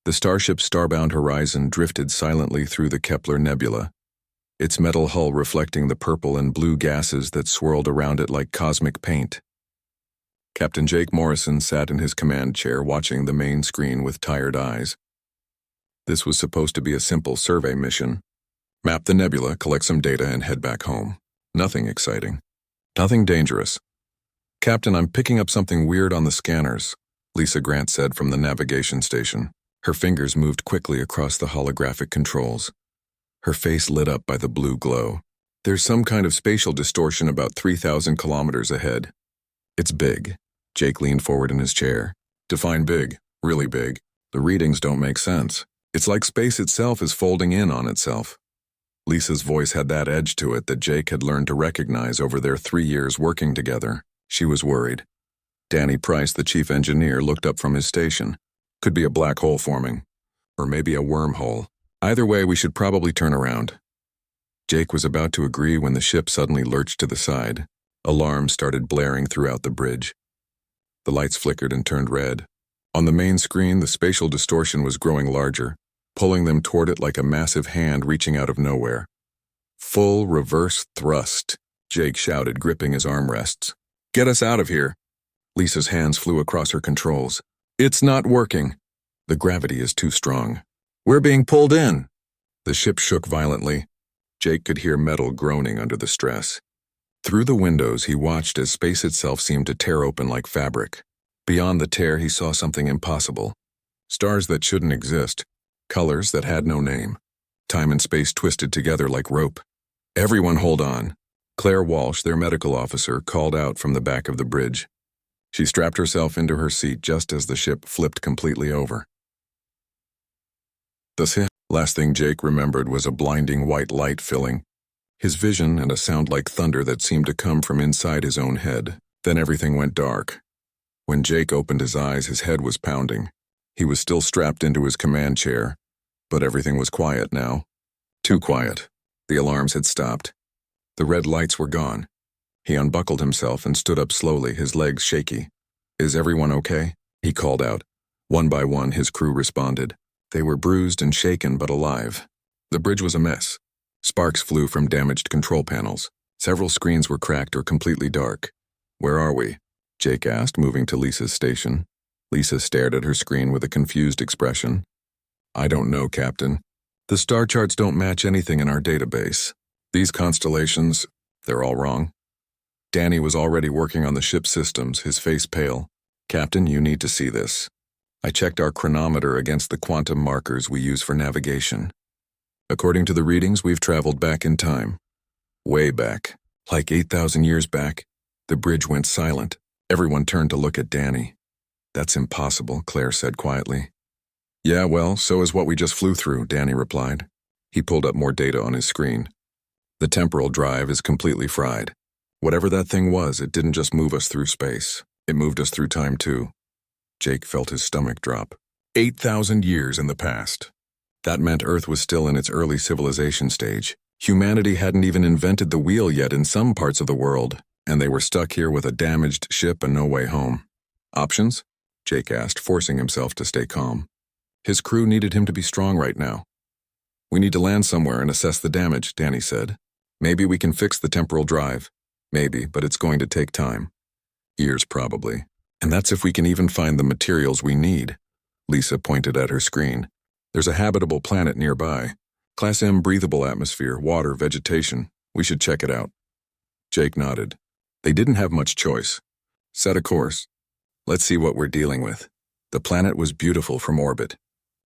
The starship Starbound Horizon drifted silently through the Kepler Nebula, its metal hull reflecting the purple and blue gases that swirled around it like cosmic paint. Captain Jake Morrison sat in his command chair watching the main screen with tired eyes. This was supposed to be a simple survey mission. Map the nebula, collect some data, and head back home. Nothing exciting. Nothing dangerous. Captain, I'm picking up something weird on the scanners, Lisa Grant said from the navigation station. Her fingers moved quickly across the holographic controls. Her face lit up by the blue glow. There's some kind of spatial distortion about 3,000 kilometers ahead. It's big. Jake leaned forward in his chair. Define big. Really big. The readings don't make sense. It's like space itself is folding in on itself. Lisa's voice had that edge to it that Jake had learned to recognize over their 3 years working together. She was worried. Danny Price, the chief engineer, looked up from his station. Could be a black hole forming. Or maybe a wormhole. Either way, we should probably turn around. Jake was about to agree when the ship suddenly lurched to the side. Alarms started blaring throughout the bridge. The lights flickered and turned red. On the main screen, the spatial distortion was growing larger, pulling them toward it like a massive hand reaching out of nowhere. Full reverse thrust, Jake shouted, gripping his armrests. Get us out of here. Lisa's hands flew across her controls. It's not working. The gravity is too strong. We're being pulled in. The ship shook violently. Jake could hear metal groaning under the stress. Through the windows, he watched as space itself seemed to tear open like fabric. Beyond the tear, he saw something impossible. Stars that shouldn't exist. Colors that had no name. Time and space twisted together like rope. Everyone hold on. Claire Walsh, their medical officer, called out from the back of the bridge. She strapped herself into her seat just as the ship flipped completely over. The last thing Jake remembered was a blinding white light filling his vision and a sound like thunder that seemed to come from inside his own head. Then everything went dark. When Jake opened his eyes, his head was pounding. He was still strapped into his command chair, but everything was quiet now. Too quiet. The alarms had stopped. The red lights were gone. He unbuckled himself and stood up slowly, his legs shaky. Is everyone okay? He called out. One by one, his crew responded. They were bruised and shaken but alive. The bridge was a mess. Sparks flew from damaged control panels. Several screens were cracked or completely dark. Where are we? Jake asked, moving to Lisa's station. Lisa stared at her screen with a confused expression. I don't know, Captain. The star charts don't match anything in our database. These constellations, they're all wrong. Danny was already working on the ship's systems, his face pale. Captain, you need to see this. I checked our chronometer against the quantum markers we use for navigation. According to the readings, we've traveled back in time. Way back. Like 8,000 years back. The bridge went silent. Everyone turned to look at Danny. That's impossible, Claire said quietly. Yeah, well, so is what we just flew through, Danny replied. He pulled up more data on his screen. The temporal drive is completely fried. Whatever that thing was, it didn't just move us through space. It moved us through time too. Jake felt his stomach drop. 8,000 years in the past. That meant Earth was still in its early civilization stage. Humanity hadn't even invented the wheel yet in some parts of the world, and they were stuck here with a damaged ship and no way home. Options? Jake asked, forcing himself to stay calm. His crew needed him to be strong right now. We need to land somewhere and assess the damage, Danny said. Maybe we can fix the temporal drive. Maybe, but it's going to take time. Years, probably. And that's if we can even find the materials we need. Lisa pointed at her screen. There's a habitable planet nearby. Class M breathable atmosphere, water, vegetation. We should check it out. Jake nodded. They didn't have much choice. Set a course. Let's see what we're dealing with. The planet was beautiful from orbit.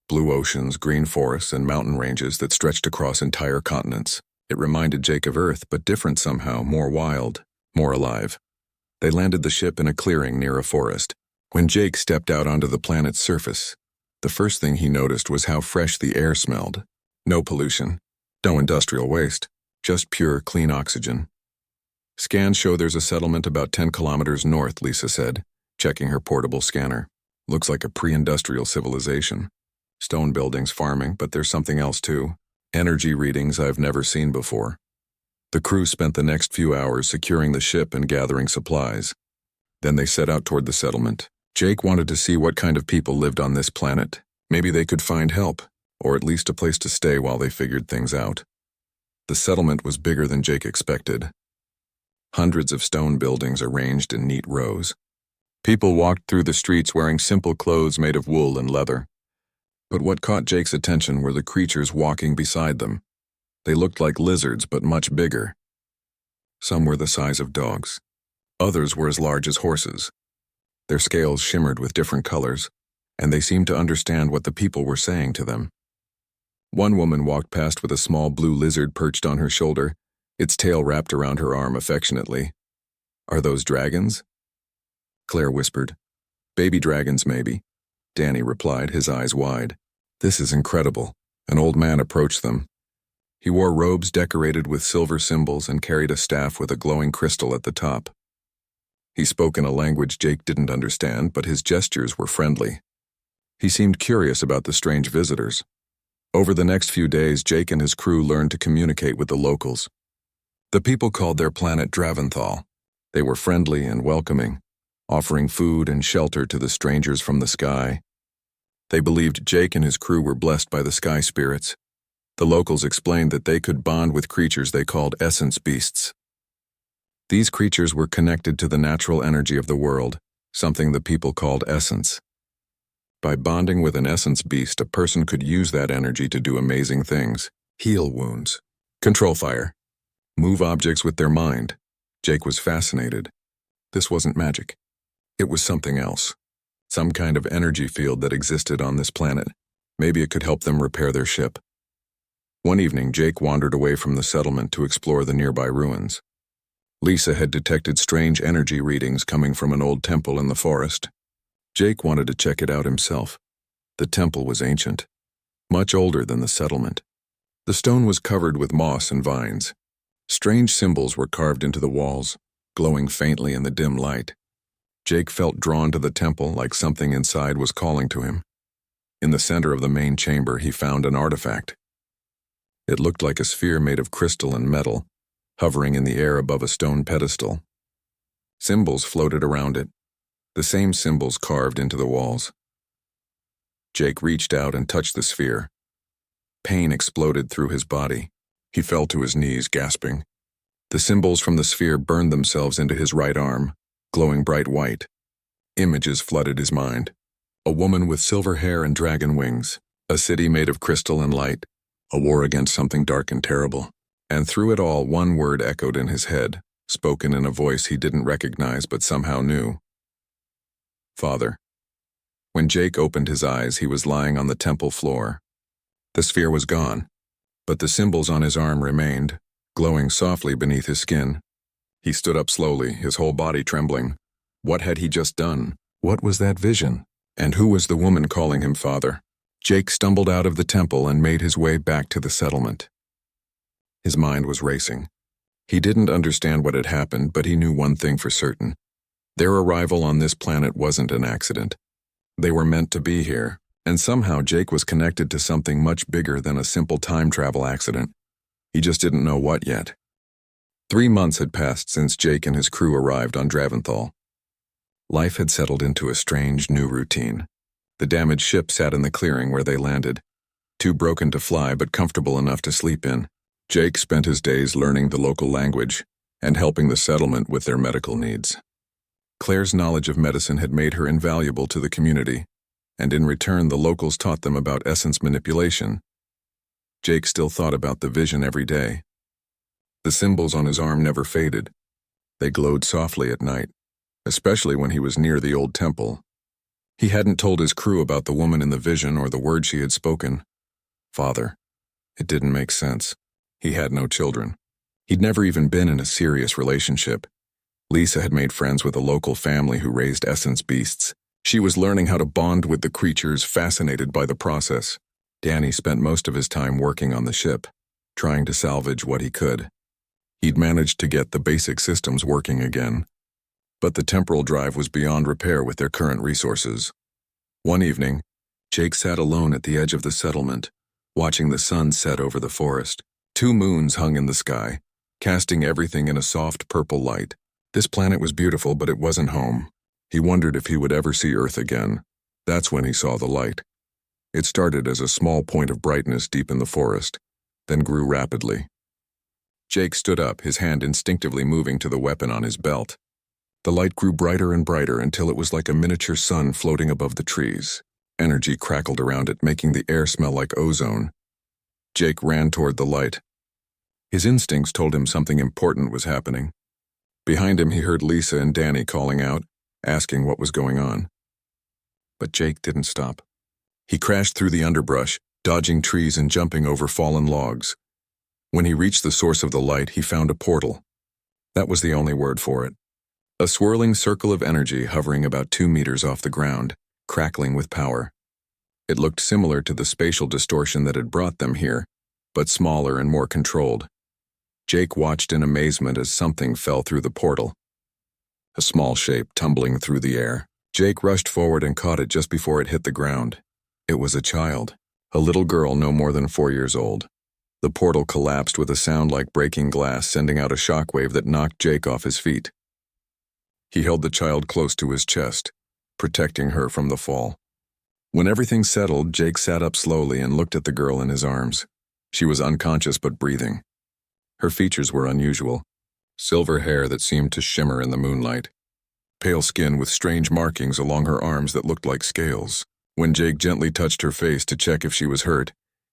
Blue oceans, green forests, and mountain ranges that stretched across entire continents. It reminded Jake of Earth, but different somehow, more wild, more alive. They landed the ship in a clearing near a forest. When Jake stepped out onto the planet's surface, the first thing he noticed was how fresh the air smelled. No pollution, no industrial waste, just pure, clean oxygen. Scans show there's a settlement about 10 kilometers north, Lisa said, checking her portable scanner. Looks like a pre-industrial civilization. Stone buildings, farming, but there's something else too. Energy readings I've never seen before. The crew spent the next few hours securing the ship and gathering supplies. Then they set out toward the settlement. Jake wanted to see what kind of people lived on this planet. Maybe they could find help, or at least a place to stay while they figured things out. The settlement was bigger than Jake expected. Hundreds of stone buildings arranged in neat rows. People walked through the streets wearing simple clothes made of wool and leather. But what caught Jake's attention were the creatures walking beside them. They looked like lizards, but much bigger. Some were the size of dogs. Others were as large as horses. Their scales shimmered with different colors, and they seemed to understand what the people were saying to them. One woman walked past with a small blue lizard perched on her shoulder, its tail wrapped around her arm affectionately. "Are those dragons?" Claire whispered. "Baby dragons, maybe." Danny replied, his eyes wide. "This is incredible." An old man approached them. He wore robes decorated with silver symbols and carried a staff with a glowing crystal at the top. He spoke in a language Jake didn't understand, but his gestures were friendly. He seemed curious about the strange visitors. Over the next few days, Jake and his crew learned to communicate with the locals. The people called their planet Draventhal. They were friendly and welcoming, offering food and shelter to the strangers from the sky. They believed Jake and his crew were blessed by the sky spirits. The locals explained that they could bond with creatures they called essence beasts. These creatures were connected to the natural energy of the world, something the people called essence. By bonding with an essence beast, a person could use that energy to do amazing things: heal wounds, control fire, move objects with their mind. Jake was fascinated. This wasn't magic. It was something else. Some kind of energy field that existed on this planet. Maybe it could help them repair their ship. One evening, Jake wandered away from the settlement to explore the nearby ruins. Lisa had detected strange energy readings coming from an old temple in the forest. Jake wanted to check it out himself. The temple was ancient, much older than the settlement. The stone was covered with moss and vines. Strange symbols were carved into the walls, glowing faintly in the dim light. Jake felt drawn to the temple, like something inside was calling to him. In the center of the main chamber, he found an artifact. It looked like a sphere made of crystal and metal, hovering in the air above a stone pedestal. Symbols floated around it, the same symbols carved into the walls. Jake reached out and touched the sphere. Pain exploded through his body. He fell to his knees, gasping. The symbols from the sphere burned themselves into his right arm, glowing bright white. Images flooded his mind. A woman with silver hair and dragon wings, a city made of crystal and light, a war against something dark and terrible. And through it all, one word echoed in his head, spoken in a voice he didn't recognize but somehow knew. Father. When Jake opened his eyes, he was lying on the temple floor. The sphere was gone, but the symbols on his arm remained, glowing softly beneath his skin. He stood up slowly, his whole body trembling. What had he just done? What was that vision? And who was the woman calling him father? Jake stumbled out of the temple and made his way back to the settlement. His mind was racing. He didn't understand what had happened, but he knew one thing for certain. Their arrival on this planet wasn't an accident. They were meant to be here, and somehow Jake was connected to something much bigger than a simple time travel accident. He just didn't know what yet. 3 months had passed since Jake and his crew arrived on Draventhal. Life had settled into a strange new routine. The damaged ship sat in the clearing where they landed, too broken to fly but comfortable enough to sleep in. Jake spent his days learning the local language and helping the settlement with their medical needs. Claire's knowledge of medicine had made her invaluable to the community, and in return the locals taught them about essence manipulation. Jake still thought about the vision every day. The symbols on his arm never faded. They glowed softly at night, especially when he was near the old temple. He hadn't told his crew about the woman in the vision or the words she had spoken. Father. It didn't make sense. He had no children. He'd never even been in a serious relationship. Lisa had made friends with a local family who raised essence beasts. She was learning how to bond with the creatures, fascinated by the process. Danny spent most of his time working on the ship, trying to salvage what he could. He'd managed to get the basic systems working again, but the temporal drive was beyond repair with their current resources. One evening, Jake sat alone at the edge of the settlement, watching the sun set over the forest. 2 moons hung in the sky, casting everything in a soft purple light. This planet was beautiful, but it wasn't home. He wondered if he would ever see Earth again. That's when he saw the light. It started as a small point of brightness deep in the forest, then grew rapidly. Jake stood up, his hand instinctively moving to the weapon on his belt. The light grew brighter and brighter until it was like a miniature sun floating above the trees. Energy crackled around it, making the air smell like ozone. Jake ran toward the light. His instincts told him something important was happening. Behind him, he heard Lisa and Danny calling out, asking what was going on. But Jake didn't stop. He crashed through the underbrush, dodging trees and jumping over fallen logs. When he reached the source of the light, he found a portal. That was the only word for it. A swirling circle of energy hovering about 2 meters off the ground, crackling with power. It looked similar to the spatial distortion that had brought them here, but smaller and more controlled. Jake watched in amazement as something fell through the portal. A small shape tumbling through the air. Jake rushed forward and caught it just before it hit the ground. It was a child, a little girl no more than 4 years old. The portal collapsed with a sound like breaking glass, sending out a shockwave that knocked Jake off his feet. He held the child close to his chest, protecting her from the fall. When everything settled, Jake sat up slowly and looked at the girl in his arms. She was unconscious but breathing. Her features were unusual. Silver hair that seemed to shimmer in the moonlight. Pale skin with strange markings along her arms that looked like scales. When Jake gently touched her face to check if she was hurt,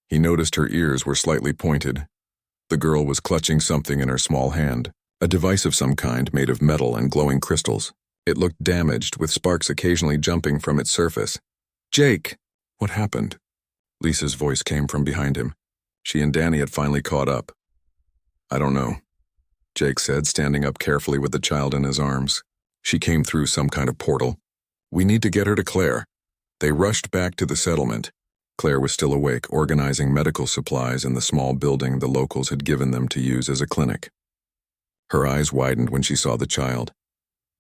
he noticed her ears were slightly pointed. The girl was clutching something in her small hand, a device of some kind made of metal and glowing crystals. It looked damaged, with sparks occasionally jumping from its surface. "Jake!" "What happened?" Lisa's voice came from behind him. She and Danny had finally caught up. "I don't know," Jake said, standing up carefully with the child in his arms. "She came through some kind of portal. We need to get her to Claire." They rushed back to the settlement. Claire was still awake, organizing medical supplies in the small building the locals had given them to use as a clinic. Her eyes widened when she saw the child.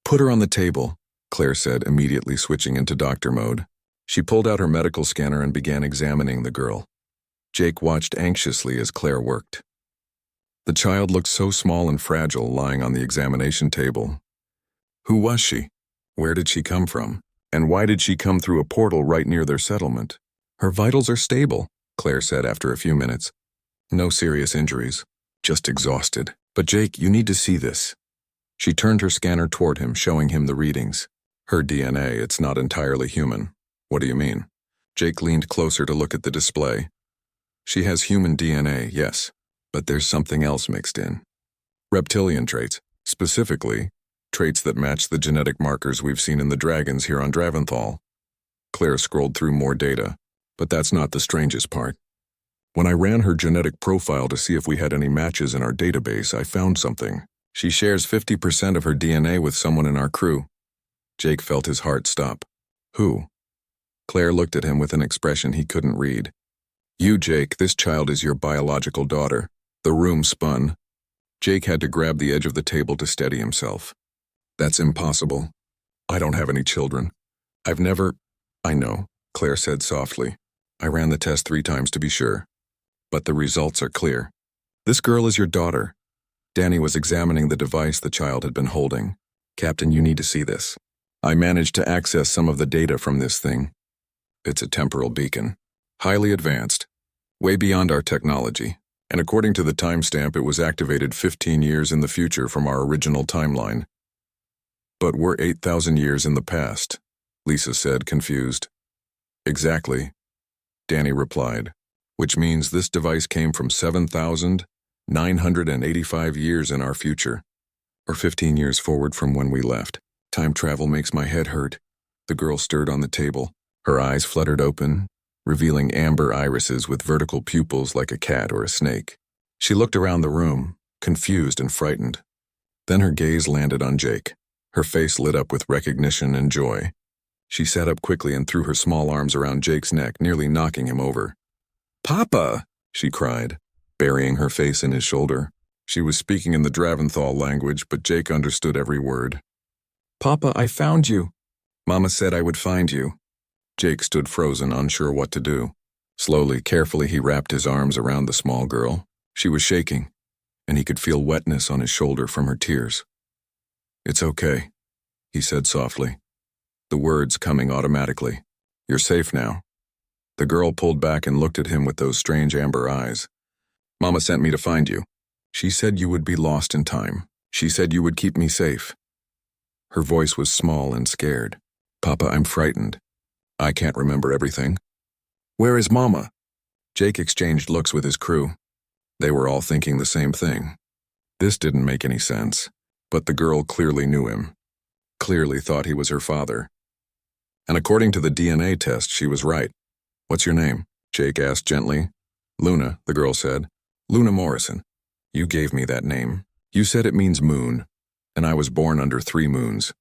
"Put her on the table," Claire said, immediately switching into doctor mode. She pulled out her medical scanner and began examining the girl. Jake watched anxiously as Claire worked. The child looked so small and fragile lying on the examination table. Who was she? Where did she come from? And why did she come through a portal right near their settlement? "Her vitals are stable," Claire said after a few minutes. "No serious injuries, just exhausted. But Jake, you need to see this." She turned her scanner toward him, showing him the readings. "Her DNA, it's not entirely human." "What do you mean?" Jake leaned closer to look at the display. "She has human DNA, yes, but there's something else mixed in. Reptilian traits, specifically, traits that match the genetic markers we've seen in the dragons here on Draventhal." Claire scrolled through more data, but that's not the strangest part. "When I ran her genetic profile to see if we had any matches in our database, I found something. She shares 50% of her DNA with someone in our crew." Jake felt his heart stop. "Who?" Claire looked at him with an expression he couldn't read. "You, Jake, this child is your biological daughter." The room spun. Jake had to grab the edge of the table to steady himself. "That's impossible. I don't have any children. I've never—" "I know," Claire said softly. "I ran the test 3 times to be sure. But the results are clear. This girl is your daughter." Danny was examining the device the child had been holding. "Captain, you need to see this. I managed to access some of the data from this thing. It's a temporal beacon. Highly advanced. Way beyond our technology. And according to the timestamp, it was activated 15 years in the future from our original timeline. But we're 8,000 years in the past," Lisa said, confused. "Exactly," Danny replied, "which means this device came from 7,985 years in our future, or 15 years forward from when we left. Time travel makes my head hurt." The girl stirred on the table. Her eyes fluttered open, revealing amber irises with vertical pupils like a cat or a snake. She looked around the room, confused and frightened. Then her gaze landed on Jake. Her face lit up with recognition and joy. She sat up quickly and threw her small arms around Jake's neck, nearly knocking him over. "Papa!" she cried, burying her face in his shoulder. She was speaking in the Draventhal language, but Jake understood every word. "Papa, I found you. Mama said I would find you." Jake stood frozen, unsure what to do. Slowly, carefully, he wrapped his arms around the small girl. She was shaking, and he could feel wetness on his shoulder from her tears. "It's okay," he said softly, the words coming automatically. "You're safe now." The girl pulled back and looked at him with those strange amber eyes. Mama sent me to find you. She said you would be lost in time. She said you would keep me safe. Her voice was small and scared. Papa, I'm frightened. I can't remember everything. Where is Mama? Jake exchanged looks with his crew. They were all thinking the same thing. This didn't make any sense, but the girl clearly knew him. Clearly thought he was her father. And according to the DNA test, she was right. What's your name? Jake asked gently. Luna, the girl said. Luna Morrison. You gave me that name. You said it means moon, and I was born under 3 moons.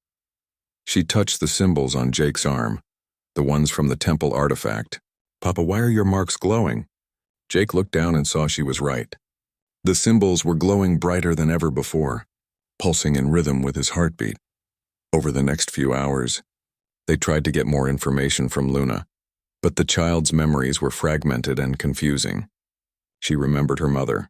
She touched the symbols on Jake's arm, the ones from the temple artifact. Papa, why are your marks glowing? Jake looked down and saw she was right. The symbols were glowing brighter than ever before, pulsing in rhythm with his heartbeat. Over the next few hours, they tried to get more information from Luna, but the child's memories were fragmented and confusing. She remembered her mother,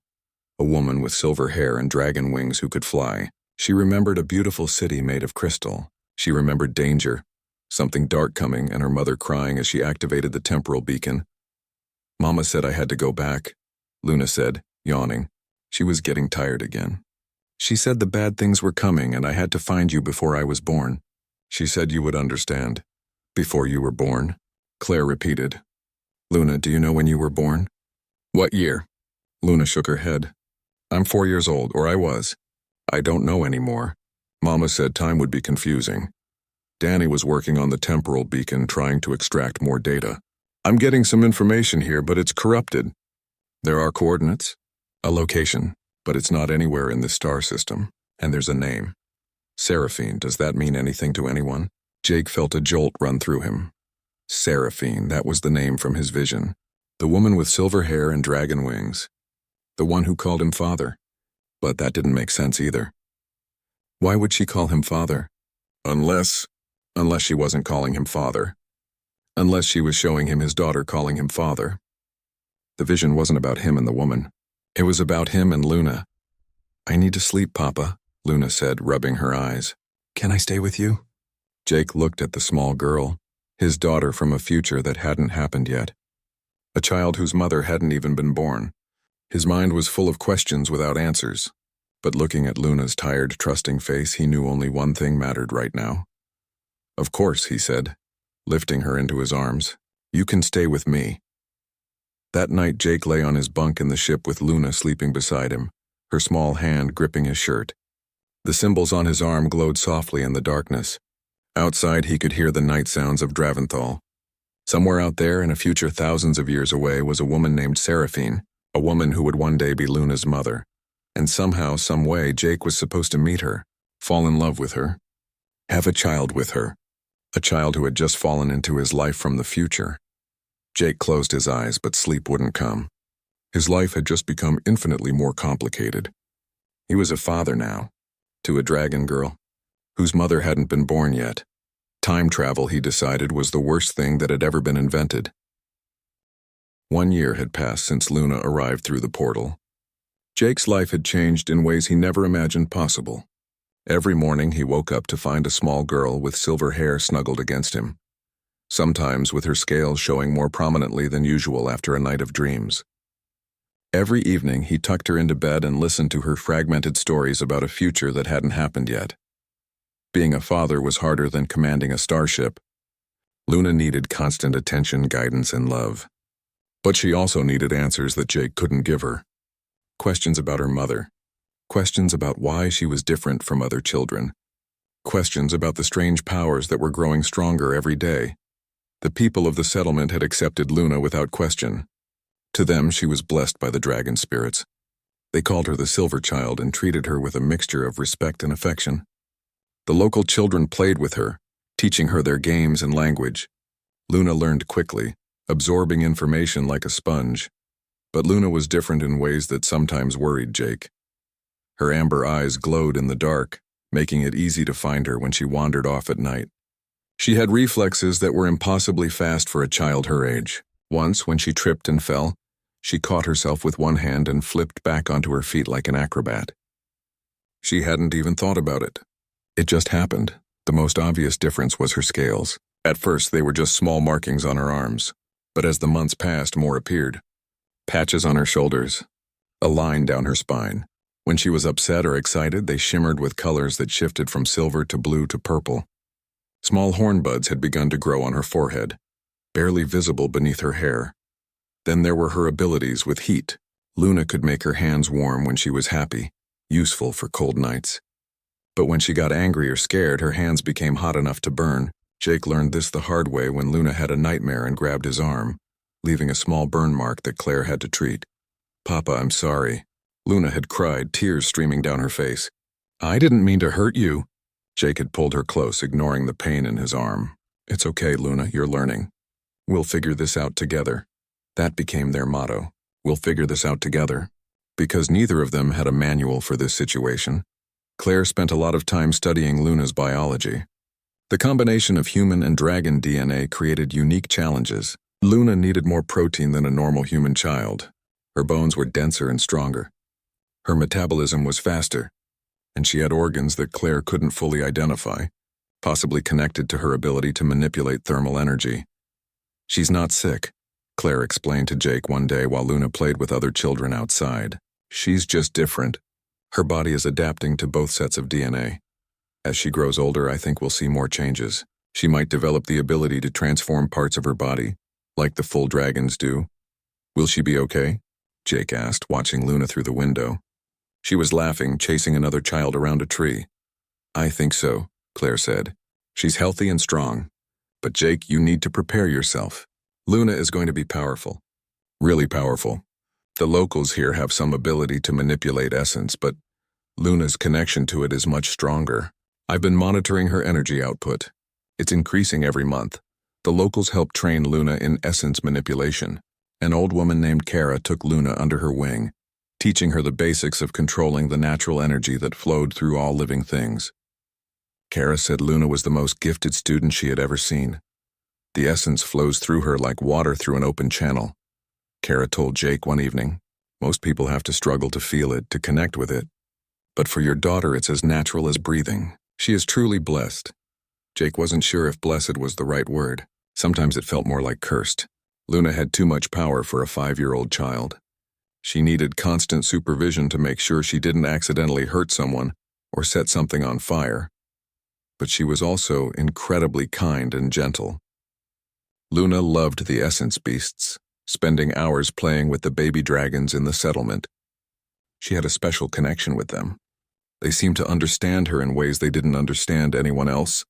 a woman with silver hair and dragon wings who could fly. She remembered a beautiful city made of crystal. She remembered danger, something dark coming, and her mother crying as she activated the temporal beacon. Mama said I had to go back, Luna said, yawning. She was getting tired again. She said the bad things were coming and I had to find you before I was born. She said you would understand. Before you were born, Claire repeated. Luna, do you know when you were born? What year? Luna shook her head. I'm 4 years old, or I was. I don't know anymore. Mama said time would be confusing. Danny was working on the temporal beacon trying to extract more data. I'm getting some information here, but it's corrupted. There are coordinates, a location, but it's not anywhere in this star system, and there's a name. Seraphine, does that mean anything to anyone? Jake felt a jolt run through him. Seraphine, that was the name from his vision. The woman with silver hair and dragon wings. The one who called him father. But that didn't make sense either. Why would she call him father? Unless she wasn't calling him father. Unless she was showing him his daughter calling him father. The vision wasn't about him and the woman. It was about him and Luna. I need to sleep, Papa, Luna said, rubbing her eyes. Can I stay with you? Jake looked at the small girl, his daughter from a future that hadn't happened yet. A child whose mother hadn't even been born. His mind was full of questions without answers, but looking at Luna's tired, trusting face, he knew only one thing mattered right now. Of course, he said, lifting her into his arms. You can stay with me. That night, Jake lay on his bunk in the ship with Luna sleeping beside him, her small hand gripping his shirt. The symbols on his arm glowed softly in the darkness. Outside, he could hear the night sounds of Draventhal. Somewhere out there, in a future thousands of years away, was a woman named Seraphine, a woman who would one day be Luna's mother. And somehow, some way, Jake was supposed to meet her, fall in love with her, have a child with her, a child who had just fallen into his life from the future. Jake closed his eyes, but sleep wouldn't come. His life had just become infinitely more complicated. He was a father now, to a dragon girl, whose mother hadn't been born yet. Time travel, he decided, was the worst thing that had ever been invented. 1 year had passed since Luna arrived through the portal. Jake's life had changed in ways he never imagined possible. Every morning he woke up to find a small girl with silver hair snuggled against him, sometimes with her scales showing more prominently than usual after a night of dreams. Every evening he tucked her into bed and listened to her fragmented stories about a future that hadn't happened yet. Being a father was harder than commanding a starship. Luna needed constant attention, guidance, and love. But she also needed answers that Jake couldn't give her. Questions about her mother. Questions about why she was different from other children. Questions about the strange powers that were growing stronger every day. The people of the settlement had accepted Luna without question. To them, she was blessed by the dragon spirits. They called her the Silver Child and treated her with a mixture of respect and affection. The local children played with her, teaching her their games and language. Luna learned quickly, absorbing information like a sponge. But Luna was different in ways that sometimes worried Jake. Her amber eyes glowed in the dark, making it easy to find her when she wandered off at night. She had reflexes that were impossibly fast for a child her age. Once, when she tripped and fell, she caught herself with one hand and flipped back onto her feet like an acrobat. She hadn't even thought about it. It just happened. The most obvious difference was her scales. At first, they were just small markings on her arms. But as the months passed, more appeared. Patches on her shoulders, a line down her spine. When she was upset or excited, they shimmered with colors that shifted from silver to blue to purple. Small horn buds had begun to grow on her forehead, barely visible beneath her hair. Then there were her abilities with heat. Luna could make her hands warm when she was happy, useful for cold nights. But when she got angry or scared, her hands became hot enough to burn. Jake learned this the hard way when Luna had a nightmare and grabbed his arm, leaving a small burn mark that Claire had to treat. "Papa, I'm sorry." Luna had cried, tears streaming down her face. "I didn't mean to hurt you." Jake had pulled her close, ignoring the pain in his arm. "It's okay, Luna, you're learning. We'll figure this out together." That became their motto. We'll figure this out together. Because neither of them had a manual for this situation, Claire spent a lot of time studying Luna's biology. The combination of human and dragon DNA created unique challenges. Luna needed more protein than a normal human child. Her bones were denser and stronger. Her metabolism was faster, and she had organs that Claire couldn't fully identify, possibly connected to her ability to manipulate thermal energy. "She's not sick," Claire explained to Jake one day while Luna played with other children outside. "She's just different. Her body is adapting to both sets of DNA. As she grows older, I think we'll see more changes. She might develop the ability to transform parts of her body, like the full dragons do." "Will she be okay?" Jake asked, watching Luna through the window. She was laughing, chasing another child around a tree. "I think so," Claire said. "She's healthy and strong. But Jake, you need to prepare yourself. Luna is going to be powerful. Really powerful. The locals here have some ability to manipulate essence, but Luna's connection to it is much stronger. I've been monitoring her energy output. It's increasing every month. The locals helped train Luna in essence manipulation. An old woman named Kara took Luna under her wing, teaching her the basics of controlling the natural energy that flowed through all living things. Kara said Luna was the most gifted student she had ever seen. The essence flows through her like water through an open channel. Kara told Jake one evening, "Most people have to struggle to feel it, to connect with it. But for your daughter, it's as natural as breathing. She is truly blessed." Jake wasn't sure if blessed was the right word. Sometimes it felt more like cursed. Luna had too much power for a 5-year-old child. She needed constant supervision to make sure she didn't accidentally hurt someone or set something on fire. But she was also incredibly kind and gentle. Luna loved the essence beasts, spending hours playing with the baby dragons in the settlement. She had a special connection with them. They seemed to understand her in ways they didn't understand anyone else.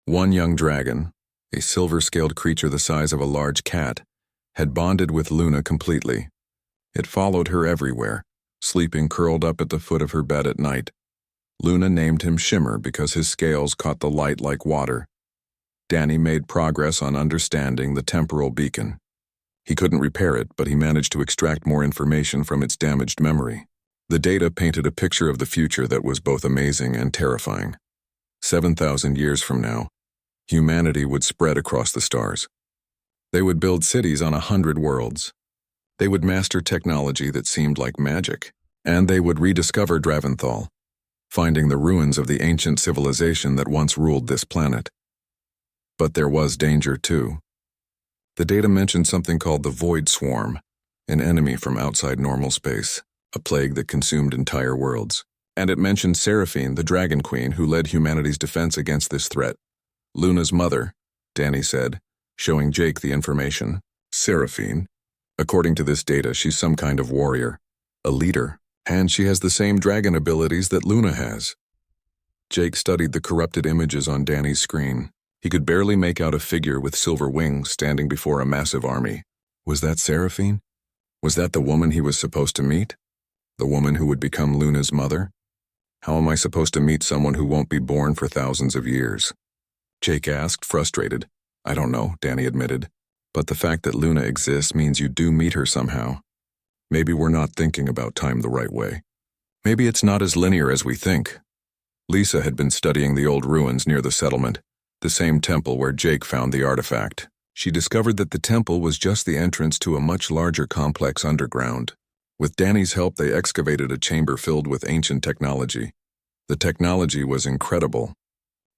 One young dragon, a silver-scaled creature the size of a large cat, had bonded with Luna completely. It followed her everywhere, sleeping curled up at the foot of her bed at night. Luna named him Shimmer because his scales caught the light like water. Danny made progress on understanding the temporal beacon. He couldn't repair it, but he managed to extract more information from its damaged memory. The data painted a picture of the future that was both amazing and terrifying. 7,000 years from now, humanity would spread across the stars. They would build cities on 100 worlds. They would master technology that seemed like magic, and they would rediscover Draventhal, finding the ruins of the ancient civilization that once ruled this planet. But there was danger too. The data mentioned something called the Void Swarm, an enemy from outside normal space, a plague that consumed entire worlds. And it mentioned Seraphine, the Dragon Queen, who led humanity's defense against this threat. Luna's mother, Danny said, showing Jake the information. Seraphine. According to this data, she's some kind of warrior, a leader, and she has the same dragon abilities that Luna has. Jake studied the corrupted images on Danny's screen. He could barely make out a figure with silver wings standing before a massive army. Was that Seraphine? Was that the woman he was supposed to meet? The woman who would become Luna's mother? How am I supposed to meet someone who won't be born for thousands of years? Jake asked, frustrated. I don't know, Danny admitted. But the fact that Luna exists means you do meet her somehow. Maybe we're not thinking about time the right way. Maybe it's not as linear as we think. Lisa had been studying the old ruins near the settlement, the same temple where Jake found the artifact. She discovered that the temple was just the entrance to a much larger complex underground. With Danny's help, they excavated a chamber filled with ancient technology. The technology was incredible.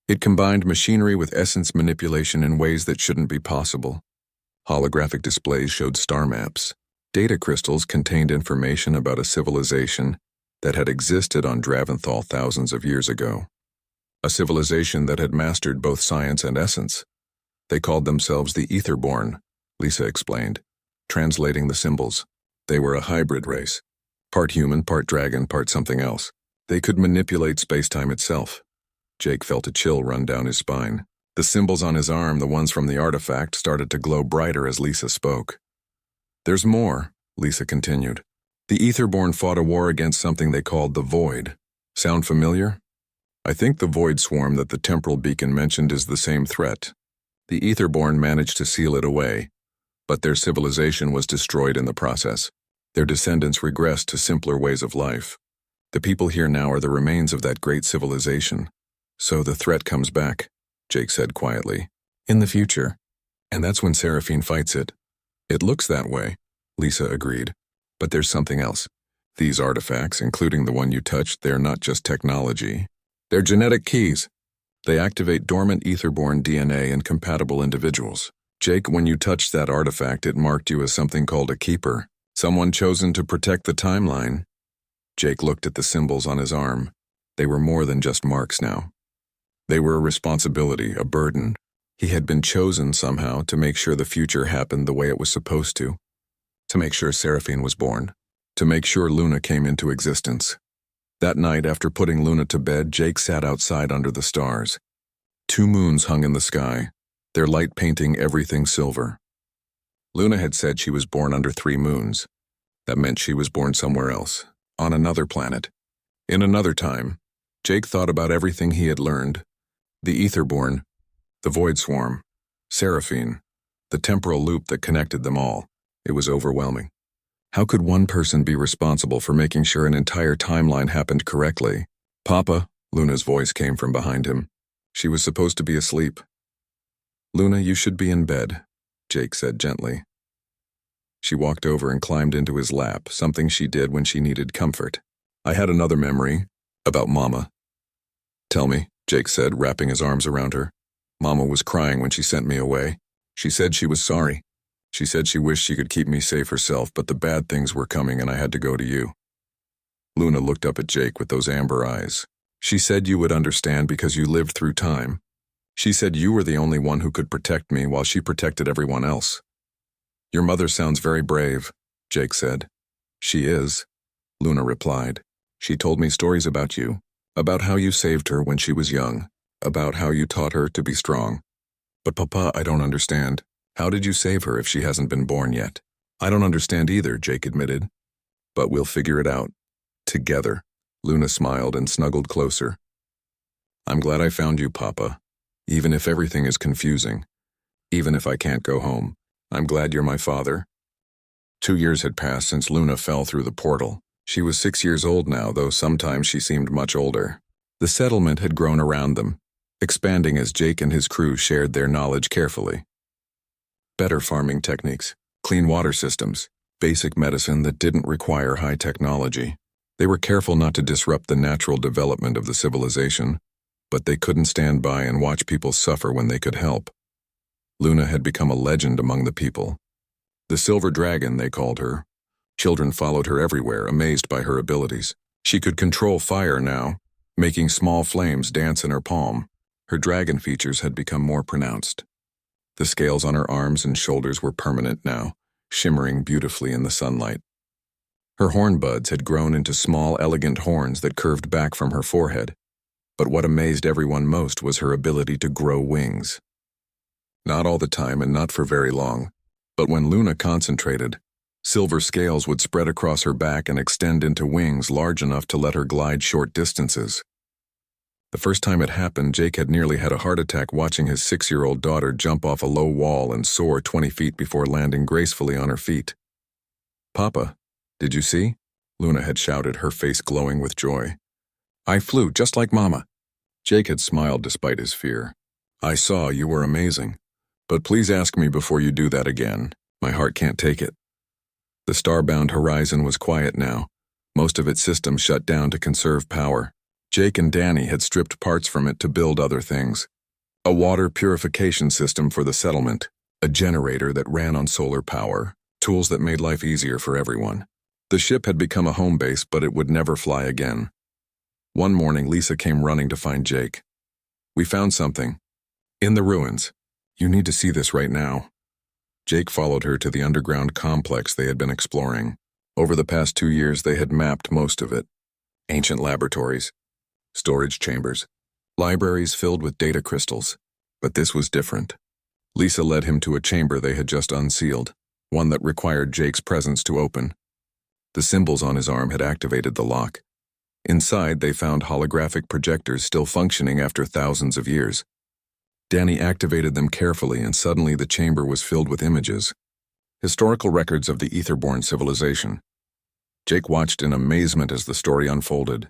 It combined machinery with essence manipulation in ways that shouldn't be possible. Holographic displays showed star maps. Data crystals contained information about a civilization that had existed on Draventhal thousands of years ago. A civilization that had mastered both science and essence. They called themselves the Etherborn, Lisa explained, translating the symbols. They were a hybrid race, part human, part dragon, part something else. They could manipulate space-time itself. Jake felt a chill run down his spine. The symbols on his arm, the ones from the artifact, started to glow brighter as Lisa spoke. There's more, Lisa continued. The Etherborn fought a war against something they called the Void. Sound familiar? I think the Void swarm that the temporal beacon mentioned is the same threat. The Etherborn managed to seal it away, but their civilization was destroyed in the process. Their descendants regressed to simpler ways of life. The people here now are the remains of that great civilization. So the threat comes back, Jake said quietly. In the future. And that's when Seraphine fights it. It looks that way, Lisa agreed. But there's something else. These artifacts, including the one you touched, they're not just technology. They're genetic keys. They activate dormant Etherborn DNA in compatible individuals. Jake, when you touched that artifact, it marked you as something called a keeper. Someone chosen to protect the timeline. Jake looked at the symbols on his arm. They were more than just marks now. They were a responsibility, a burden. He had been chosen somehow to make sure the future happened the way it was supposed to make sure Seraphine was born, to make sure Luna came into existence. That night, after putting Luna to bed, Jake sat outside under the stars. 2 moons hung in the sky, their light painting everything silver. Luna had said she was born under 3 moons. That meant she was born somewhere else, on another planet. In another time, Jake thought about everything he had learned. The Etherborn, the Void Swarm, Seraphine, the temporal loop that connected them all. It was overwhelming. How could one person be responsible for making sure an entire timeline happened correctly? Papa, Luna's voice came from behind him. She was supposed to be asleep. Luna, you should be in bed, Jake said gently. She walked over and climbed into his lap, something she did when she needed comfort. I had another memory, about Mama. Tell me, Jake said, wrapping his arms around her. Mama was crying when she sent me away. She said she was sorry. She said she wished she could keep me safe herself, but the bad things were coming and I had to go to you. Luna looked up at Jake with those amber eyes. She said you would understand because you lived through time. She said you were the only one who could protect me while she protected everyone else. Your mother sounds very brave, Jake said. She is, Luna replied. She told me stories about you, about how you saved her when she was young, about how you taught her to be strong. But Papa, I don't understand. How did you save her if she hasn't been born yet? I don't understand either, Jake admitted. But we'll figure it out. Together. Luna smiled and snuggled closer. I'm glad I found you, Papa. Even if everything is confusing. Even if I can't go home. I'm glad you're my father. 2 years had passed since Luna fell through the portal. She was 6 years old now, though sometimes she seemed much older. The settlement had grown around them, expanding as Jake and his crew shared their knowledge carefully. Better farming techniques, clean water systems, basic medicine that didn't require high technology. They were careful not to disrupt the natural development of the civilization, but they couldn't stand by and watch people suffer when they could help. Luna had become a legend among the people. The Silver Dragon, they called her. Children followed her everywhere, amazed by her abilities. She could control fire now, making small flames dance in her palm. Her dragon features had become more pronounced. The scales on her arms and shoulders were permanent now, shimmering beautifully in the sunlight. Her horn buds had grown into small, elegant horns that curved back from her forehead. But what amazed everyone most was her ability to grow wings. Not all the time and not for very long, but when Luna concentrated, silver scales would spread across her back and extend into wings large enough to let her glide short distances. The first time it happened, Jake had nearly had a heart attack watching his 6-year-old daughter jump off a low wall and soar 20 feet before landing gracefully on her feet. Papa, did you see? Luna had shouted, her face glowing with joy. I flew just like Mama. Jake had smiled despite his fear. I saw you were amazing. But please ask me before you do that again. My heart can't take it. The starbound horizon was quiet now. Most of its systems shut down to conserve power. Jake and Danny had stripped parts from it to build other things. A water purification system for the settlement, a a generator that ran on solar power, tools that made life easier for everyone. The ship had become a home base, but it would never fly again. One morning, Lisa came running to find Jake. "We found something. In the ruins. You need to see this right now." Jake followed her to the underground complex they had been exploring. Over the past 2 years, they had mapped most of it. Ancient laboratories, storage chambers, libraries filled with data crystals. But this was different. Lisa led him to a chamber they had just unsealed, one that required Jake's presence to open. The symbols on his arm had activated the lock. Inside, they found holographic projectors still functioning after thousands of years. Danny activated them carefully, and suddenly the chamber was filled with images. Historical records of the Etherborn civilization. Jake watched in amazement as the story unfolded.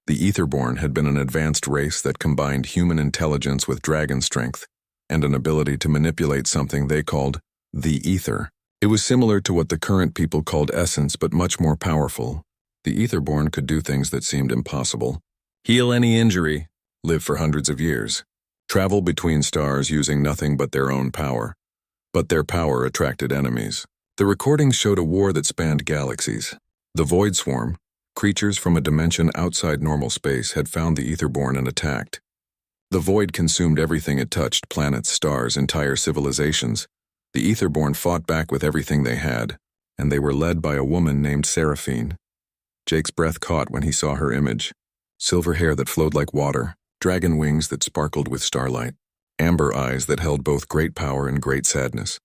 The Etherborn had been an advanced race that combined human intelligence with dragon strength, and an ability to manipulate something they called the ether. It was similar to what the current people called essence, but much more powerful. The Etherborn could do things that seemed impossible. Heal any injury, live for hundreds of years, travel between stars using nothing but their own power. But their power attracted enemies. The recordings showed a war that spanned galaxies. The Void Swarm, creatures from a dimension outside normal space, had found the Etherborn and attacked. The Void consumed everything it touched: planets, stars, entire civilizations. The Etherborn fought back with everything they had, and they were led by a woman named Seraphine. Jake's breath caught when he saw her image. Silver hair that flowed like water, dragon wings that sparkled with starlight, amber eyes that held both great power and great sadness.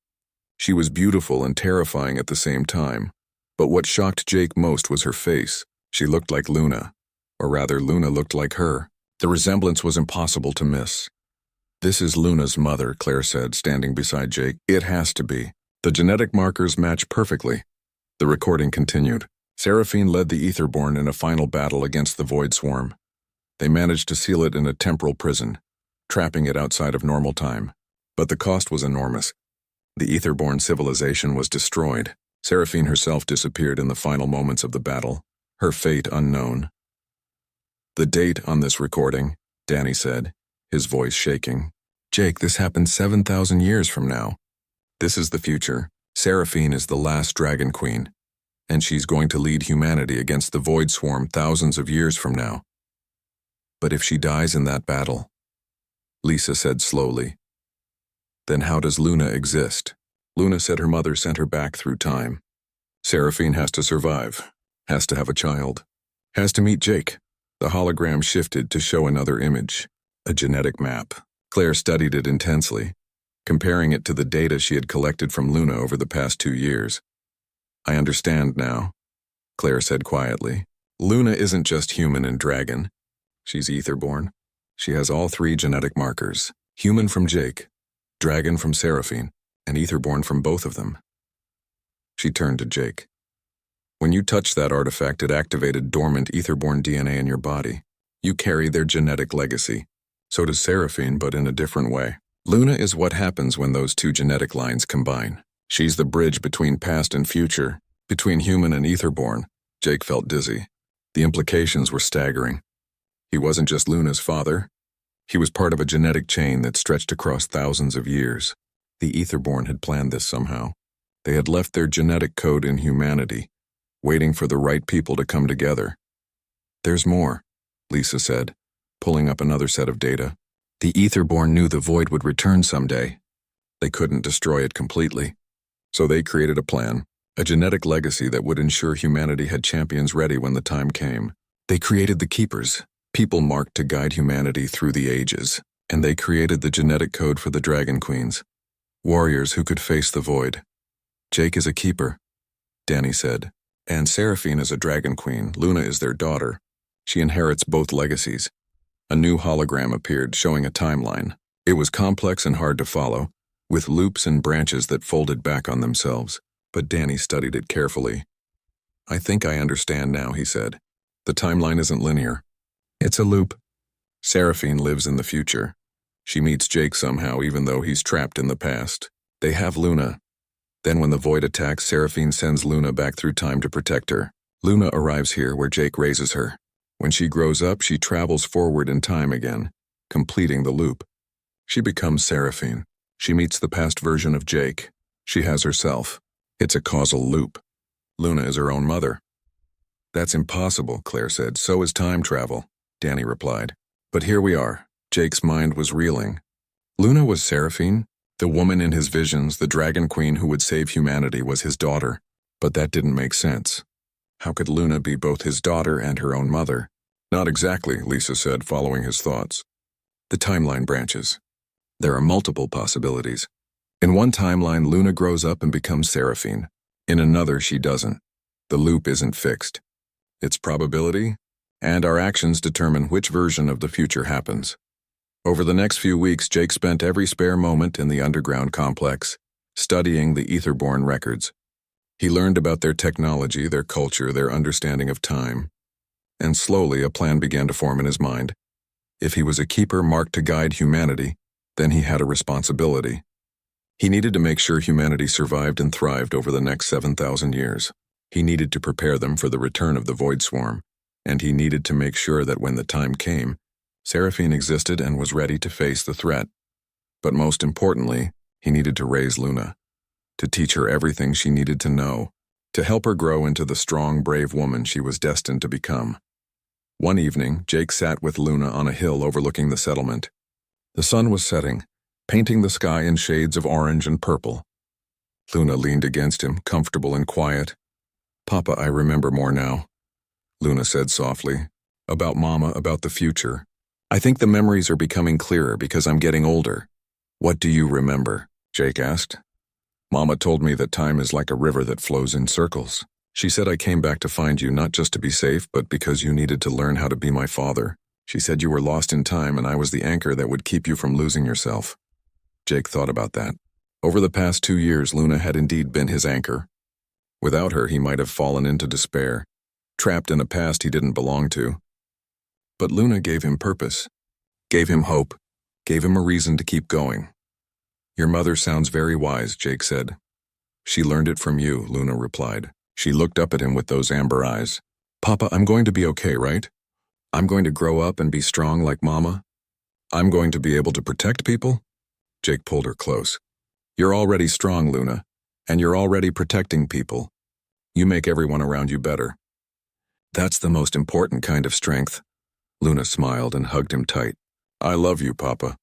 She was beautiful and terrifying at the same time, but what shocked Jake most was her face. She looked like Luna, or rather, Luna looked like her. The resemblance was impossible to miss. "This is Luna's mother," Claire said, standing beside Jake. "It has to be. The genetic markers match perfectly." The recording continued. Seraphine led the Etherborn in a final battle against the Void Swarm. They managed to seal it in a temporal prison, trapping it outside of normal time. But the cost was enormous. The Etherborn civilization was destroyed. Seraphine herself disappeared in the final moments of the battle, her fate unknown. "The date on this recording," Danny said, his voice shaking. "Jake, this happened 7,000 years from now. This is the future. Seraphine is the last Dragon Queen, and she's going to lead humanity against the Void Swarm thousands of years from now. But if she dies in that battle," Lisa said slowly, "then how does Luna exist?" Luna said her mother sent her back through time. Seraphine has to survive, has to have a child, has to meet Jake. The hologram shifted to show another image, a genetic map. Claire studied it intensely, comparing it to the data she had collected from Luna over the past 2 years. "I understand now," Claire said quietly. "Luna isn't just human and dragon. She's Etherborn. She has all 3 genetic markers: human from Jake, dragon from Seraphine, and Etherborn from both of them." She turned to Jake. "When you touched that artifact, it activated dormant Etherborn DNA in your body. You carry their genetic legacy. So does Seraphine, but in a different way. Luna is what happens when those 2 genetic lines combine. She's the bridge between past and future, between human and Etherborn." Jake felt dizzy. The implications were staggering. He wasn't just Luna's father. He was part of a genetic chain that stretched across thousands of years. The Etherborn had planned this somehow. They had left their genetic code in humanity, waiting for the right people to come together. "There's more," Lisa said, pulling up another set of data. "The Etherborn knew the Void would return someday. They couldn't destroy it completely. So they created a plan, a genetic legacy that would ensure humanity had champions ready when the time came. They created the Keepers, people marked to guide humanity through the ages, and they created the genetic code for the Dragon Queens, warriors who could face the Void. Jake is a Keeper," Danny said, "and Seraphine is a Dragon Queen. Luna is their daughter. She inherits both legacies." A new hologram appeared, showing a timeline. It was complex and hard to follow, with loops and branches that folded back on themselves, but Danny studied it carefully. "I think I understand now," he said. "The timeline isn't linear. It's a loop. Seraphine lives in the future. She meets Jake somehow, even though he's trapped in the past. They have Luna. Then when the Void attacks, Seraphine sends Luna back through time to protect her. Luna arrives here where Jake raises her. When she grows up, she travels forward in time again, completing the loop. She becomes Seraphine. She meets the past version of Jake. She has herself. It's a causal loop. Luna is her own mother. That's impossible, Claire said. So is time travel, Danny replied. But here we are. Jake's mind was reeling. Luna was Seraphine. The woman in his visions, the dragon queen who would save humanity, was his daughter. But that didn't make sense. How could Luna be both his daughter and her own mother? Not exactly, Lisa said, following his thoughts. The timeline branches. There are multiple possibilities. In one timeline, Luna grows up and becomes Seraphine. In another, she doesn't. The loop isn't fixed. Its probability and our actions determine which version of the future happens. Over the next few weeks, Jake spent every spare moment in the underground complex, studying the Etherborn records. He learned about their technology, their culture, their understanding of time. And slowly, a plan began to form in his mind. If he was a keeper marked to guide humanity, then he had a responsibility. He needed to make sure humanity survived and thrived over the next 7,000 years. He needed to prepare them for the return of the Void Swarm, and he needed to make sure that when the time came, Seraphine existed and was ready to face the threat. But most importantly, he needed to raise Luna, to teach her everything she needed to know, to help her grow into the strong, brave woman she was destined to become. One evening, Jake sat with Luna on a hill overlooking the settlement. The sun was setting, painting the sky in shades of orange and purple. Luna leaned against him, comfortable and quiet. "Papa, I remember more now," Luna said softly. "About Mama, about the future. I think the memories are becoming clearer because I'm getting older." "What do you remember?" Jake asked. "Mama told me that time is like a river that flows in circles. She said I came back to find you not just to be safe, but because you needed to learn how to be my father. She said you were lost in time and I was the anchor that would keep you from losing yourself." Jake thought about that. Over the past 2 years, Luna had indeed been his anchor. Without her, he might have fallen into despair, trapped in a past he didn't belong to. But Luna gave him purpose, gave him hope, gave him a reason to keep going. "Your mother sounds very wise," Jake said. "She learned it from you," Luna replied. She looked up at him with those amber eyes. "Papa, I'm going to be okay, right? I'm going to grow up and be strong like Mama. I'm going to be able to protect people?" Jake pulled her close. "You're already strong, Luna, and you're already protecting people. You make everyone around you better." "That's the most important kind of strength." Luna smiled and hugged him tight. "I love you, Papa.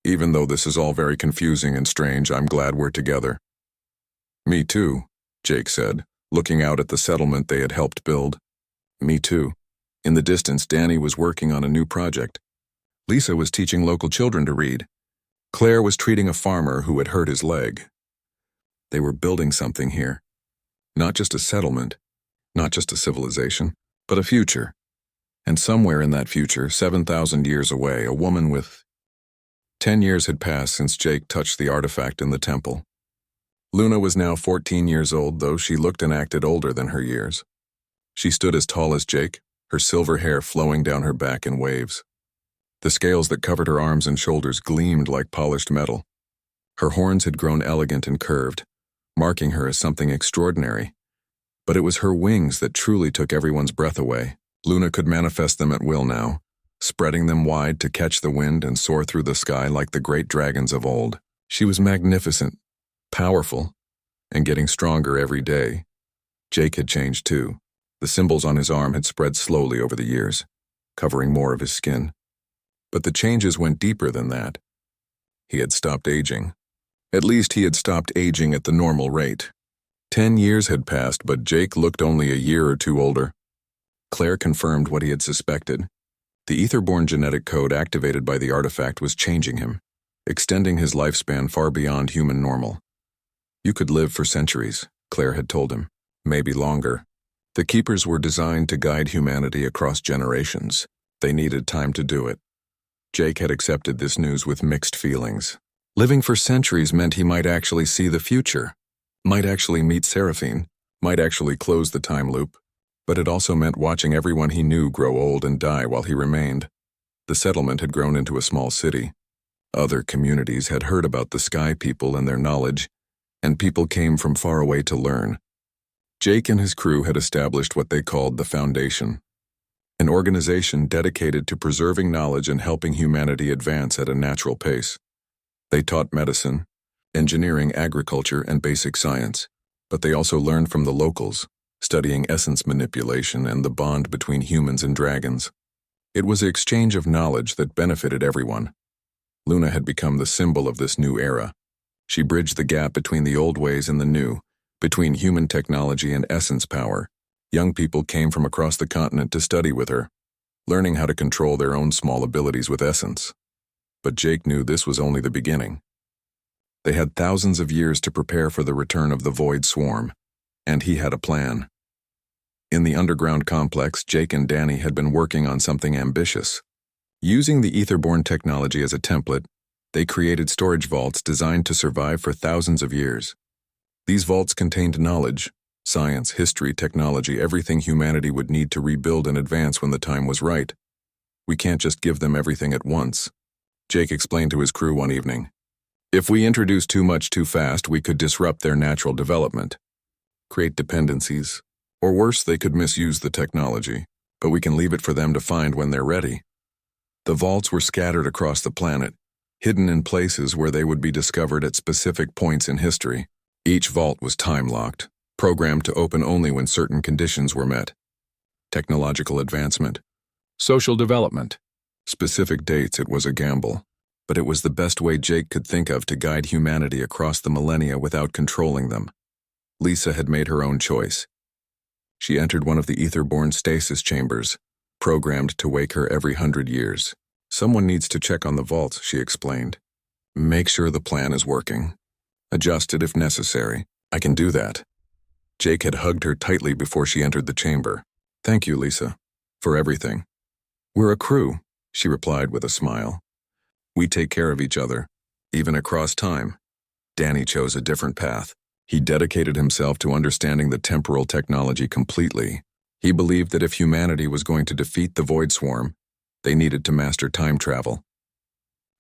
Even though this is all very confusing and strange, I'm glad we're together." "Me too," Jake said, looking out at the settlement they had helped build. "Me too." In the distance, Danny was working on a new project. Lisa was teaching local children to read. Claire was treating a farmer who had hurt his leg. They were building something here. Not just a settlement, not just a civilization, but a future. And somewhere in that future, 7,000 years away, a woman with... 10 years had passed since Jake touched the artifact in the temple. Luna was now 14 years old, though she looked and acted older than her years. She stood as tall as Jake, her silver hair flowing down her back in waves. The scales that covered her arms and shoulders gleamed like polished metal. Her horns had grown elegant and curved, marking her as something extraordinary. But it was her wings that truly took everyone's breath away. Luna could manifest them at will now, spreading them wide to catch the wind and soar through the sky like the great dragons of old. She was magnificent, powerful, and getting stronger every day. Jake had changed too. The symbols on his arm had spread slowly over the years, covering more of his skin. But the changes went deeper than that. He had stopped aging. At least he had stopped aging at the normal rate. 10 years had passed, but Jake looked only a year or two older. Claire confirmed what he had suspected. The Etherborn genetic code activated by the artifact was changing him, extending his lifespan far beyond human normal. "You could live for centuries," Claire had told him, "maybe longer." The Keepers were designed to guide humanity across generations. They needed time to do it. Jake had accepted this news with mixed feelings. Living for centuries meant he might actually see the future, might actually meet Seraphine, might actually close the time loop. But it also meant watching everyone he knew grow old and die while he remained. The settlement had grown into a small city. Other communities had heard about the Sky People and their knowledge, and people came from far away to learn. Jake and his crew had established what they called the Foundation, an organization dedicated to preserving knowledge and helping humanity advance at a natural pace. They taught medicine, engineering, agriculture, and basic science. But they also learned from the locals, studying essence manipulation and the bond between humans and dragons. It was an exchange of knowledge that benefited everyone. Luna had become the symbol of this new era. She bridged the gap between the old ways and the new, between human technology and essence power. Young people came from across the continent to study with her, learning how to control their own small abilities with essence. But Jake knew this was only the beginning. They had thousands of years to prepare for the return of the Void Swarm, and he had a plan. In the underground complex, Jake and Danny had been working on something ambitious. Using the Etherborn technology as a template, they created storage vaults designed to survive for thousands of years. These vaults contained knowledge, science, history, technology, everything humanity would need to rebuild and advance when the time was right. We can't just give them everything at once, Jake explained to his crew one evening. If we introduce too much too fast, we could disrupt their natural development, create dependencies, or worse, they could misuse the technology, but we can leave it for them to find when they're ready. The vaults were scattered across the planet, hidden in places where they would be discovered at specific points in history. Each vault was time-locked, programmed to open only when certain conditions were met. Technological advancement, social development, specific dates. It was a gamble, but it was the best way Jake could think of to guide humanity across the millennia without controlling them. Lisa had made her own choice. She entered one of the Etherborn stasis chambers, programmed to wake her every 100 years. Someone needs to check on the vaults, she explained. Make sure the plan is working. Adjust it if necessary. I can do that. Jake had hugged her tightly before she entered the chamber. Thank you, Lisa, for everything. We're a crew, she replied with a smile. We take care of each other, even across time. Danny chose a different path. He dedicated himself to understanding the temporal technology completely. He believed that if humanity was going to defeat the Void Swarm, they needed to master time travel.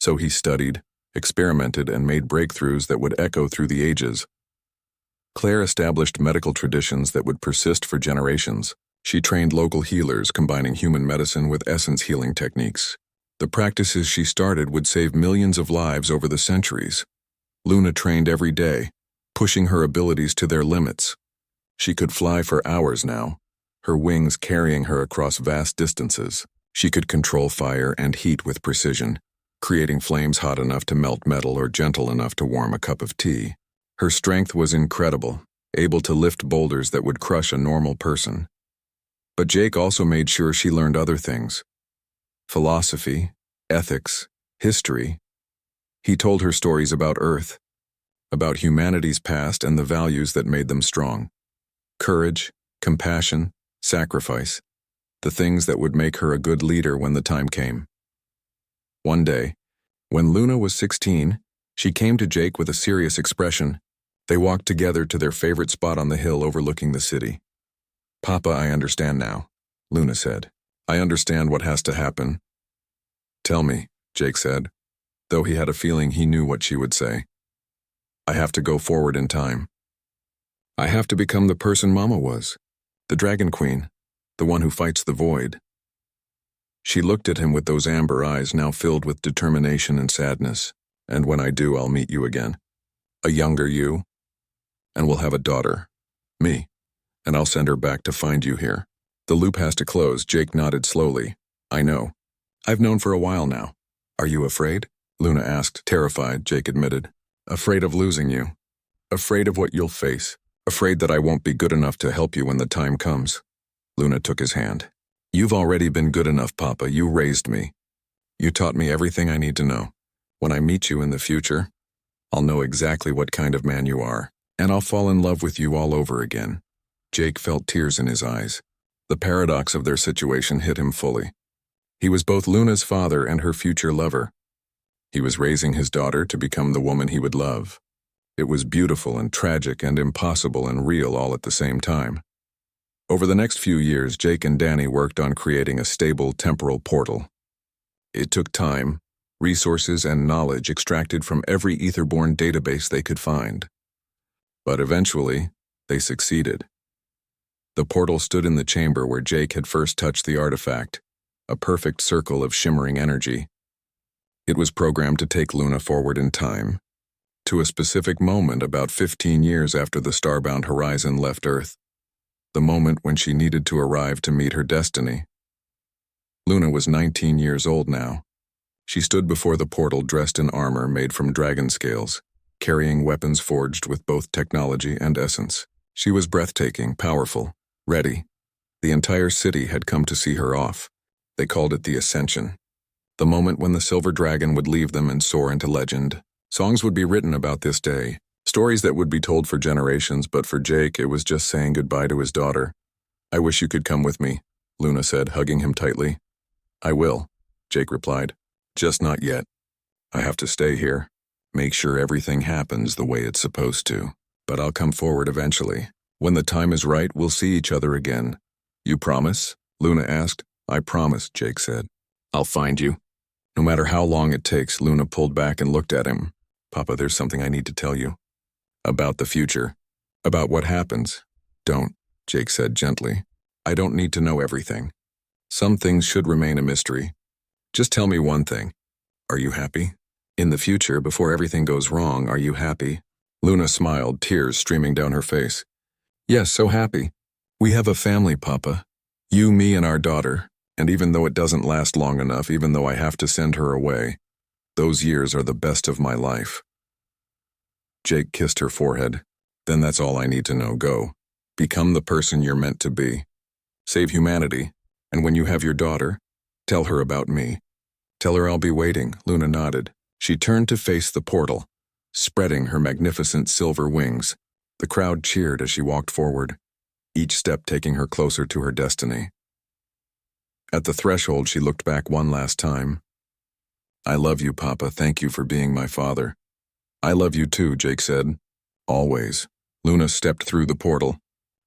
So he studied, experimented, and made breakthroughs that would echo through the ages. Claire established medical traditions that would persist for generations. She trained local healers, combining human medicine with essence healing techniques. The practices she started would save millions of lives over the centuries. Luna trained every day, pushing her abilities to their limits. She could fly for hours now, her wings carrying her across vast distances. She could control fire and heat with precision, creating flames hot enough to melt metal or gentle enough to warm a cup of tea. Her strength was incredible, able to lift boulders that would crush a normal person. But Jake also made sure she learned other things: philosophy, ethics, history. He told her stories about Earth, about humanity's past and the values that made them strong. Courage, compassion, sacrifice, the things that would make her a good leader when the time came. One day, when Luna was 16, she came to Jake with a serious expression. They walked together to their favorite spot on the hill overlooking the city. Papa, I understand now, Luna said. I understand what has to happen. Tell me, Jake said, though he had a feeling he knew what she would say. I have to go forward in time. I have to become the person Mama was, the Dragon Queen, the one who fights the void. She looked at him with those amber eyes now filled with determination and sadness. And when I do, I'll meet you again. A younger you. And we'll have a daughter. Me. And I'll send her back to find you here. The loop has to close. Jake nodded slowly. I know. I've known for a while now. Are you afraid? Luna asked, terrified, Jake admitted. Afraid of losing you. Afraid of what you'll face. Afraid that I won't be good enough to help you when the time comes. Luna took his hand. You've already been good enough, Papa. You raised me. You taught me everything I need to know. When I meet you in the future, I'll know exactly what kind of man you are, and I'll fall in love with you all over again. Jake felt tears in his eyes. The paradox of their situation hit him fully. He was both Luna's father and her future lover. He was raising his daughter to become the woman he would love. It was beautiful and tragic and impossible and real all at the same time. Over the next few years, Jake and Danny worked on creating a stable temporal portal. It took time, resources, and knowledge extracted from every Etherborn database they could find. But eventually, they succeeded. The portal stood in the chamber where Jake had first touched the artifact, a perfect circle of shimmering energy. It was programmed to take Luna forward in time, to a specific moment about 15 years after the starbound Horizon left Earth, the moment when she needed to arrive to meet her destiny. Luna was 19 years old now. She stood before the portal dressed in armor made from dragon scales, carrying weapons forged with both technology and essence. She was breathtaking, powerful, ready. The entire city had come to see her off. They called it the Ascension. The moment when the silver dragon would leave them and soar into legend. Songs would be written about this day, stories that would be told for generations, but for Jake, it was just saying goodbye to his daughter. "I wish you could come with me," Luna said, hugging him tightly. "I will," Jake replied. "Just not yet. I have to stay here, make sure everything happens the way it's supposed to. But I'll come forward eventually. When the time is right, we'll see each other again." "You promise?" Luna asked. "I promise," Jake said. "I'll find you." No matter how long it takes, Luna pulled back and looked at him. "Papa, there's something I need to tell you. About the future. About what happens." "Don't," Jake said gently. "I don't need to know everything. Some things should remain a mystery. Just tell me one thing. Are you happy? In the future, before everything goes wrong, are you happy?" Luna smiled, tears streaming down her face. "Yes, so happy. We have a family, Papa. You, me, and our daughter. And even though it doesn't last long enough, even though I have to send her away, those years are the best of my life." Jake kissed her forehead. "Then that's all I need to know. Go. Become the person you're meant to be. Save humanity. And when you have your daughter, tell her about me. Tell her I'll be waiting." Luna nodded. She turned to face the portal, spreading her magnificent silver wings. The crowd cheered as she walked forward, each step taking her closer to her destiny. At the threshold, she looked back one last time. "I love you, Papa. Thank you for being my father." "I love you too," Jake said. "Always." Luna stepped through the portal.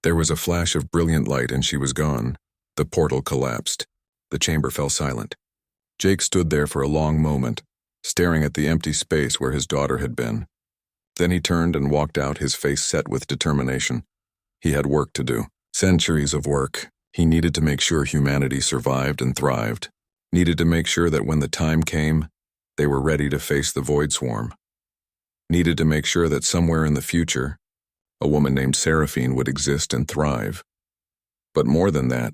There was a flash of brilliant light and she was gone. The portal collapsed. The chamber fell silent. Jake stood there for a long moment, staring at the empty space where his daughter had been. Then he turned and walked out, his face set with determination. He had work to do. Centuries of work. He needed to make sure humanity survived and thrived. Needed to make sure that when the time came, they were ready to face the Void Swarm. Needed to make sure that somewhere in the future, a woman named Seraphine would exist and thrive. But more than that,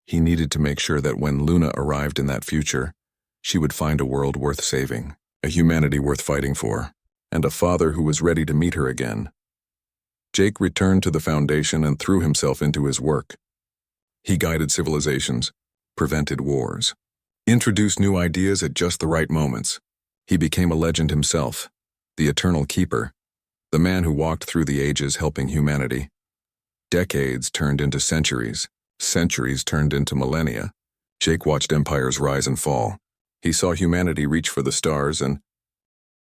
he needed to make sure that when Luna arrived in that future, she would find a world worth saving, a humanity worth fighting for, and a father who was ready to meet her again. Jake returned to the Foundation and threw himself into his work. He guided civilizations, prevented wars, introduced new ideas at just the right moments. He became a legend himself, the Eternal Keeper, the man who walked through the ages helping humanity. Decades turned into centuries, centuries turned into millennia. Jake watched empires rise and fall. He saw humanity reach for the stars, and